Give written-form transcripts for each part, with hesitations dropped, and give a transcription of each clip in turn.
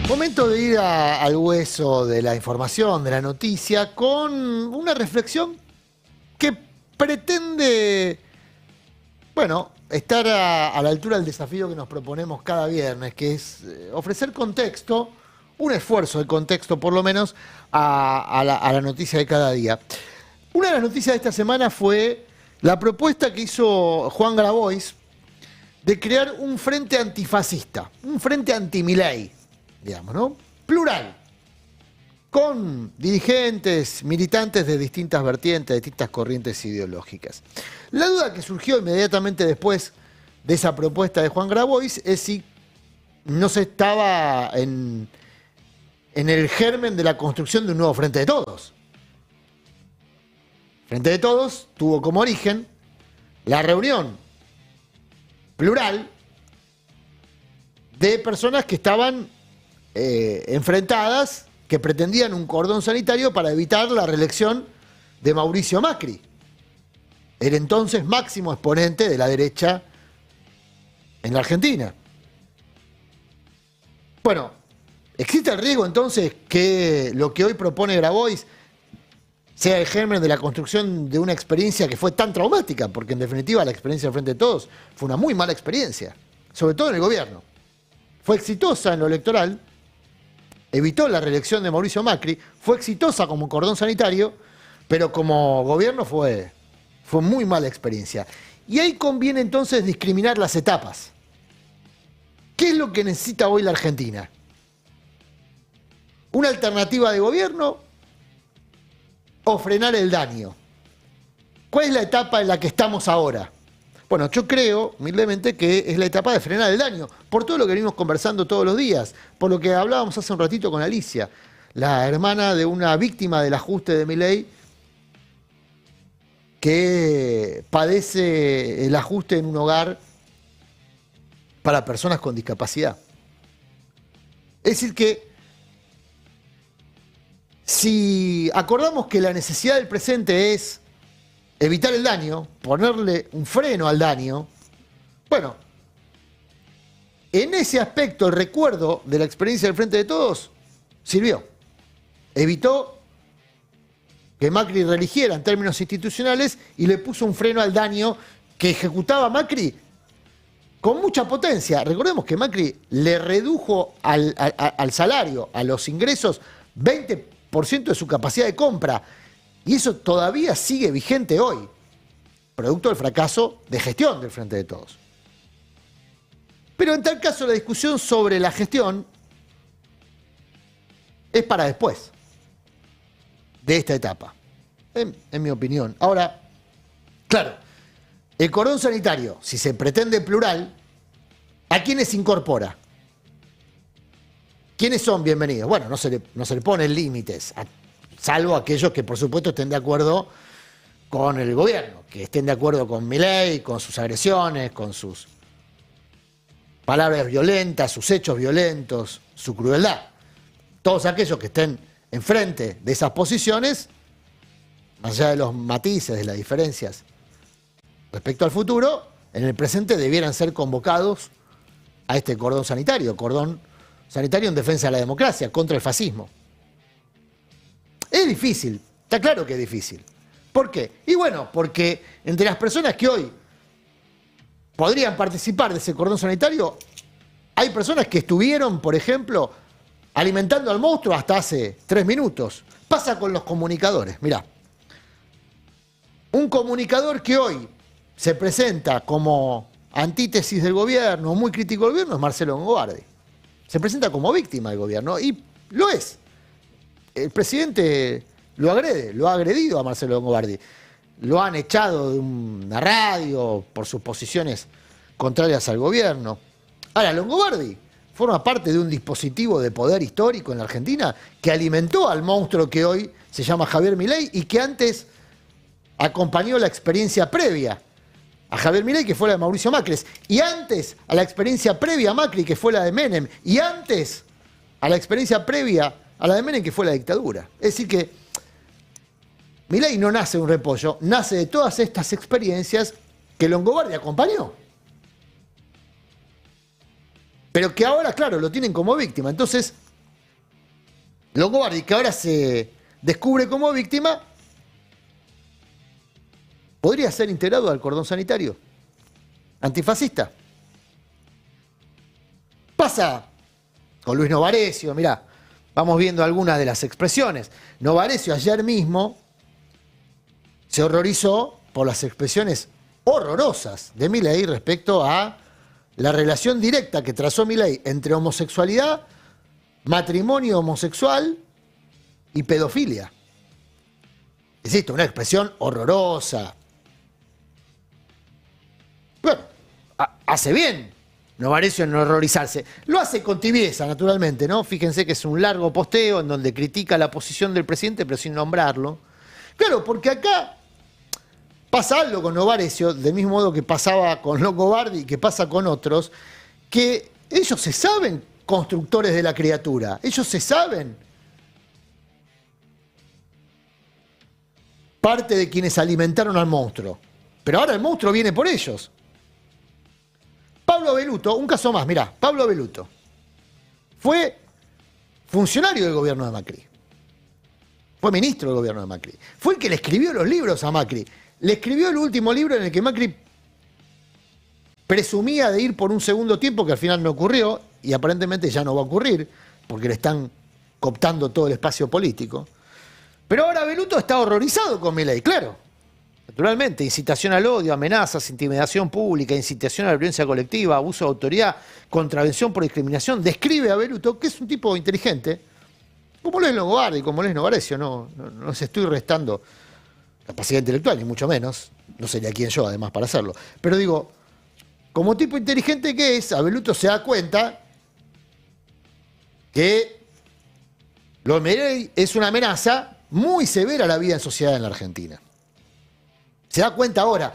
Momento de ir al hueso de la información, de la noticia, con una reflexión que pretende, bueno, estar a la altura del desafío que nos proponemos cada viernes, que es ofrecer contexto, un esfuerzo de contexto por lo menos, a la noticia de cada día. Una de las noticias de esta semana fue la propuesta que hizo Juan Grabois de crear un frente antifascista, un frente anti-Milei, digamos, ¿no? Plural, con dirigentes, militantes de distintas vertientes, de distintas corrientes ideológicas. La duda que surgió inmediatamente después de esa propuesta de Juan Grabois es si no se estaba en el germen de la construcción de un nuevo Frente de Todos. Frente de Todos tuvo como origen la reunión plural de personas que estaban enfrentadas, que pretendían un cordón sanitario para evitar la reelección de Mauricio Macri, el entonces máximo exponente de la derecha en la Argentina. Bueno, ¿existe el riesgo entonces que lo que hoy propone Grabois sea el germen de la construcción de una experiencia que fue tan traumática? Porque en definitiva la experiencia del Frente de Todos fue una muy mala experiencia, sobre todo en el gobierno. Fue exitosa en lo electoral, evitó la reelección de Mauricio Macri, fue exitosa como cordón sanitario, pero como gobierno fue muy mala experiencia. Y ahí conviene entonces discriminar las etapas. ¿Qué es lo que necesita hoy la Argentina? ¿Una alternativa de gobierno o frenar el daño? ¿Cuál es la etapa en la que estamos ahora? Bueno, yo creo, humildemente, que es la etapa de frenar el daño, por todo lo que venimos conversando todos los días, por lo que hablábamos hace un ratito con Alicia, la hermana de una víctima del ajuste de Milei, que padece el ajuste en un hogar para personas con discapacidad. Es decir que, si acordamos que la necesidad del presente es evitar el daño, ponerle un freno al daño, bueno, en ese aspecto el recuerdo de la experiencia del Frente de Todos sirvió. Evitó que Macri reeligiera en términos institucionales y le puso un freno al daño que ejecutaba Macri con mucha potencia. Recordemos que Macri le redujo al salario, a los ingresos, 20% de su capacidad de compra. Y eso todavía sigue vigente hoy, producto del fracaso de gestión del Frente de Todos. Pero en tal caso la discusión sobre la gestión es para después de esta etapa, en mi opinión. Ahora, claro, el cordón sanitario, si se pretende plural, ¿a quiénes incorpora? ¿Quiénes son bienvenidos? Bueno, no se le ponen límites, salvo aquellos que por supuesto estén de acuerdo con el gobierno, que estén de acuerdo con Milei, con sus agresiones, con sus palabras violentas, sus hechos violentos, su crueldad. Todos aquellos que estén enfrente de esas posiciones, más allá de los matices, de las diferencias respecto al futuro, en el presente debieran ser convocados a este cordón sanitario en defensa de la democracia, contra el fascismo. Es difícil, está claro que es difícil. ¿Por qué? Y bueno, porque entre las personas que hoy podrían participar de ese cordón sanitario, hay personas que estuvieron, por ejemplo, alimentando al monstruo hasta hace 3 minutos. Pasa con los comunicadores, mirá. Un comunicador que hoy se presenta como antítesis del gobierno, muy crítico del gobierno, es Marcelo Longobardi. Se presenta como víctima del gobierno, y lo es. El presidente lo ha agredido a Marcelo Longobardi. Lo han echado de una radio por sus posiciones contrarias al gobierno. Ahora, Longobardi forma parte de un dispositivo de poder histórico en la Argentina que alimentó al monstruo que hoy se llama Javier Milei y que antes acompañó la experiencia previa a Javier Milei, que fue la de Mauricio Macri, y antes a la experiencia previa a Macri, que fue la de Menem, y antes a la experiencia previa a la de Menem, que fue la dictadura. Es decir que Milei no nace de un repollo, nace de todas estas experiencias que Longobardi acompañó. Pero que ahora, claro, lo tienen como víctima. Entonces, Longobardi, que ahora se descubre como víctima, podría ser integrado al cordón sanitario antifascista. Pasa con Luis Novarecio, mirá, vamos viendo algunas de las expresiones. Novarecio ayer mismo se horrorizó por las expresiones horrorosas de Milei respecto a la relación directa que trazó Milei entre homosexualidad, matrimonio homosexual y pedofilia. Insisto, una expresión horrorosa. Bueno, hace bien Novarecio en horrorizarse. Lo hace con tibieza, naturalmente, ¿no? Fíjense que es un largo posteo en donde critica la posición del presidente, pero sin nombrarlo. Claro, porque acá pasa algo con Novarecio, del mismo modo que pasaba con Longobardi y que pasa con otros, que ellos se saben constructores de la criatura. Ellos se saben parte de quienes alimentaron al monstruo. Pero ahora el monstruo viene por ellos. Pablo Beluto, un caso más, mirá, Pablo Beluto fue funcionario del gobierno de Macri. Fue ministro del gobierno de Macri. Fue el que le escribió los libros a Macri. Le escribió el último libro en el que Macri presumía de ir por un segundo tiempo, que al final no ocurrió, y aparentemente ya no va a ocurrir, porque le están cooptando todo el espacio político. Pero ahora Beluto está horrorizado con Milei, claro. Naturalmente, incitación al odio, amenazas, intimidación pública, incitación a la violencia colectiva, abuso de autoridad, contravención por discriminación. Describe a Beluto, que es un tipo inteligente, como lo es Longobardi, como lo es Novarecio. No les estoy restando capacidad intelectual, ni mucho menos. No sería quien yo, además, para hacerlo. Pero digo, como tipo inteligente que es, a Beluto se da cuenta que lo de Milei es una amenaza muy severa a la vida en sociedad en la Argentina. Se da cuenta ahora.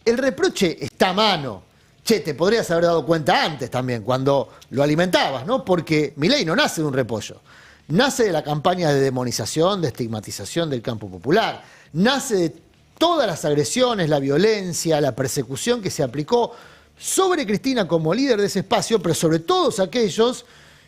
El reproche está a mano. Che, te podrías haber dado cuenta antes también, cuando lo alimentabas, ¿no? Porque Milei no nace de un repollo. Nace de la campaña de demonización, de estigmatización del campo popular. Nace de todas las agresiones, la violencia, la persecución que se aplicó sobre Cristina como líder de ese espacio, pero sobre todos aquellos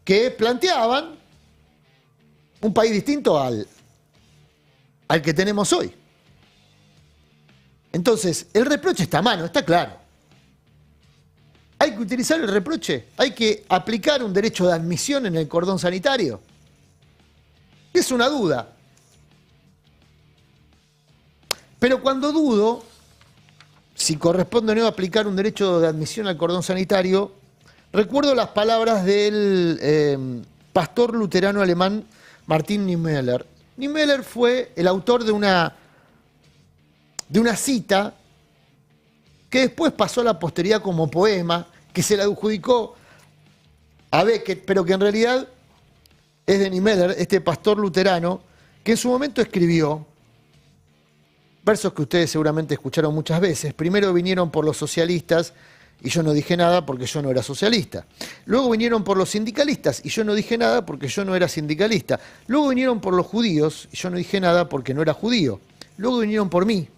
que planteaban un país distinto al que tenemos hoy. Entonces, el reproche está a mano, está claro. ¿Hay que utilizar el reproche? ¿Hay que aplicar un derecho de admisión en el cordón sanitario? Es una duda. Pero cuando dudo si corresponde o no aplicar un derecho de admisión al cordón sanitario, recuerdo las palabras del pastor luterano alemán Martin Niemöller. Niemöller fue el autor de una cita que después pasó a la posteridad como poema, que se le adjudicó a Beckett, pero que en realidad es de Niemöller, este pastor luterano, que en su momento escribió versos que ustedes seguramente escucharon muchas veces. Primero vinieron por los socialistas y yo no dije nada porque yo no era socialista. Luego vinieron por los sindicalistas y yo no dije nada porque yo no era sindicalista. Luego vinieron por los judíos y yo no dije nada porque no era judío. Luego vinieron por mí.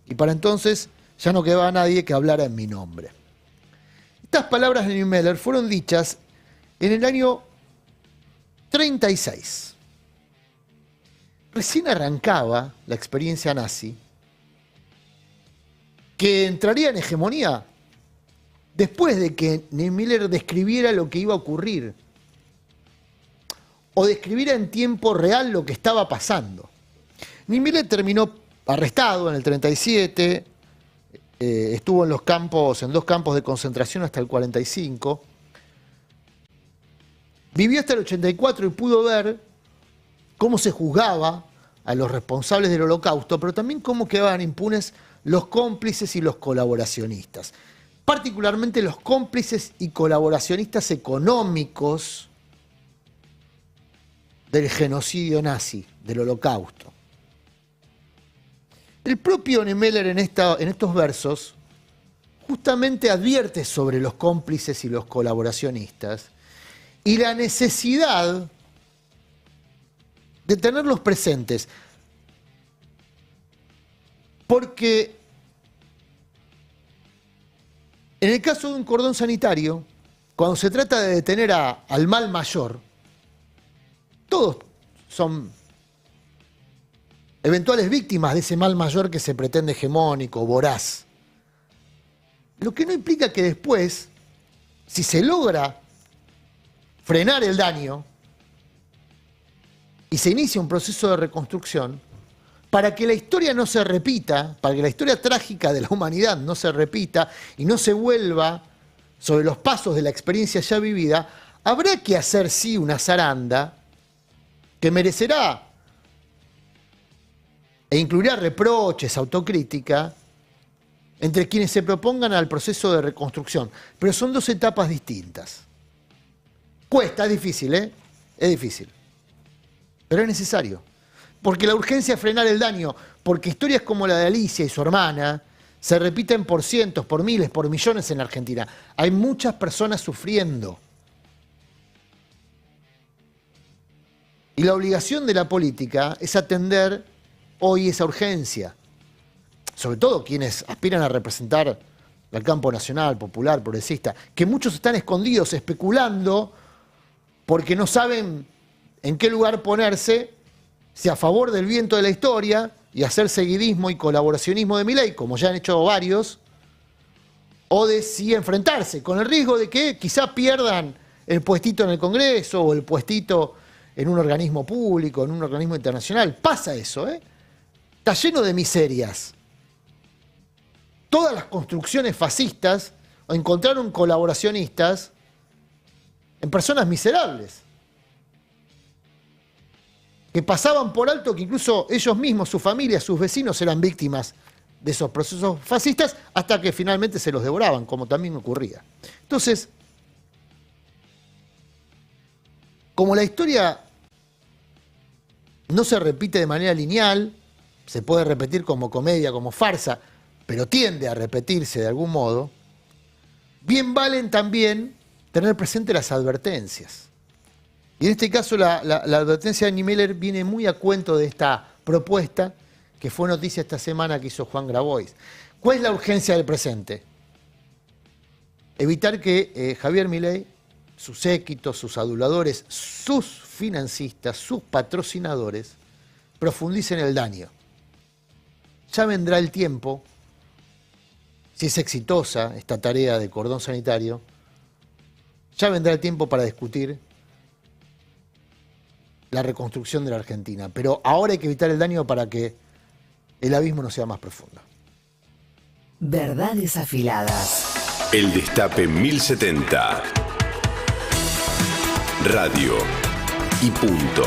Y para entonces ya no quedaba nadie que hablara en mi nombre. Estas palabras de Niemöller fueron dichas en el año 36. Recién arrancaba la experiencia nazi, que entraría en hegemonía después de que Niemöller describiera lo que iba a ocurrir, o describiera en tiempo real lo que estaba pasando. Niemöller terminó arrestado en el 37, estuvo en dos campos de concentración hasta el 45, vivió hasta el 84 y pudo ver cómo se juzgaba a los responsables del Holocausto, pero también cómo quedaban impunes los cómplices y los colaboracionistas. Particularmente los cómplices y colaboracionistas económicos del genocidio nazi, del Holocausto. El propio Niemöller en estos versos justamente advierte sobre los cómplices y los colaboracionistas y la necesidad de tenerlos presentes. Porque en el caso de un cordón sanitario, cuando se trata de detener al mal mayor, todos son eventuales víctimas de ese mal mayor que se pretende hegemónico, voraz. Lo que no implica que después, si se logra frenar el daño y se inicia un proceso de reconstrucción, para que la historia no se repita, para que la historia trágica de la humanidad no se repita y no se vuelva sobre los pasos de la experiencia ya vivida, habrá que hacer sí una zaranda que merecerá e incluirá reproches, autocrítica, entre quienes se propongan al proceso de reconstrucción. Pero son dos etapas distintas. Cuesta, es difícil, ¿eh? Es difícil. Pero es necesario. Porque la urgencia es frenar el daño, porque historias como la de Alicia y su hermana se repiten por cientos, por miles, por millones en la Argentina. Hay muchas personas sufriendo. Y la obligación de la política es atender hoy esa urgencia. Sobre todo quienes aspiran a representar al campo nacional, popular, progresista, que muchos están escondidos, especulando, porque no saben en qué lugar ponerse, si a favor del viento de la historia y hacer seguidismo y colaboracionismo de Milei, como ya han hecho varios, o de si enfrentarse, con el riesgo de que quizá pierdan el puestito en el Congreso o el puestito en un organismo público, en un organismo internacional. Pasa eso, ¿eh? Está lleno de miserias. Todas las construcciones fascistas encontraron colaboracionistas en personas miserables, que pasaban por alto que incluso ellos mismos, sus familias, sus vecinos eran víctimas de esos procesos fascistas hasta que finalmente se los devoraban, como también ocurría. Entonces, como la historia no se repite de manera lineal, se puede repetir como comedia, como farsa, pero tiende a repetirse de algún modo, bien valen también tener presente las advertencias. Y en este caso la advertencia de Niemöller viene muy a cuento de esta propuesta que fue noticia esta semana que hizo Juan Grabois. ¿Cuál es la urgencia del presente? Evitar que Javier Milei, sus séquitos, sus aduladores, sus financistas, sus patrocinadores, profundicen el daño. Ya vendrá el tiempo, si es exitosa esta tarea de cordón sanitario, ya vendrá el tiempo para discutir la reconstrucción de la Argentina. Pero ahora hay que evitar el daño para que el abismo no sea más profundo. Verdades afiladas. El Destape 1070. Radio y punto.